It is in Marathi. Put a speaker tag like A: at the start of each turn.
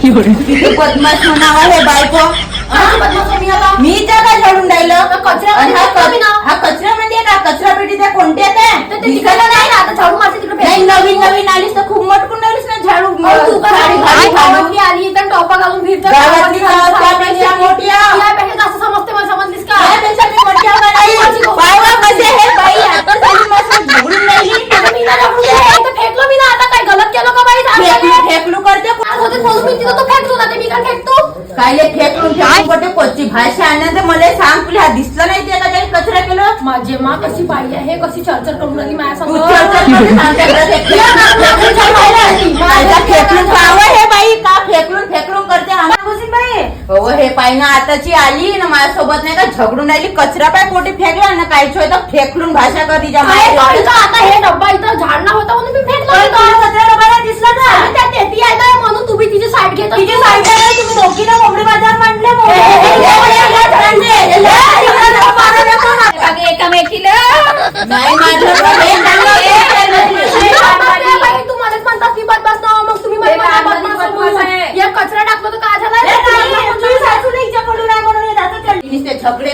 A: किती बदमाश म्हणावा हे बायको. मी त्या काय झाडून राहिलं हा कचऱ्यामध्ये का कचरा पेटी त्या कोणत्या दिसायला नाही आता झाडू मारते तिकडे. नवीन नवीन आलीस तर खूप मटकून राहिलीस ना झाडू.
B: गावातली आली तर टॉपा घालून फिरतात.
A: गावातली त्यापेक्षा मोठी
B: यापेक्षा जास्त समजते मला. समजलीस का?
A: त्यापेक्षा मी मोठी कसे हे बाई आता झाली मस्त झगडून राहिली.
B: फेकलो मी ना. आता काय गलत केलं का बाई?
A: फेकलू करते
B: तो फेकतो ना. ते मी काय फेकतो
A: कायले फेकून फेकून कोणती भाषा आणते मला सांग. तुला हा दिसलं नाही ते का काही कचरा केलं.
B: माझे मा कशी बाई आहे. कशी चर्चा करून राहिली माझ्या
A: फेकून पाहावं हे बाई का फेकलून करते बाई. हो हे पाय ना आताची आली ना माझ्यासोबत नाही का झगडून राहिली. कचरा पाय पोटी फेकला ना काय छोय तर फेकलून भाषा कर तिच्या.
B: आता हे डब्बा इथं झाडला होता म्हणून मी फेकला.
A: कचरा डब्याला दिसला का
B: त्या तेती आहे ना म्हणून तुम्ही तिची साईड घेता.
A: तिची साईड तुम्ही दोघी ना कोंबडी बाजार मांडले
B: एकामेकीला
A: नाही
B: तुम्हालाच म्हणतात की बदमाश ना. मग तुम्ही कचरा टाकलो तर काय झालं?
A: झगडे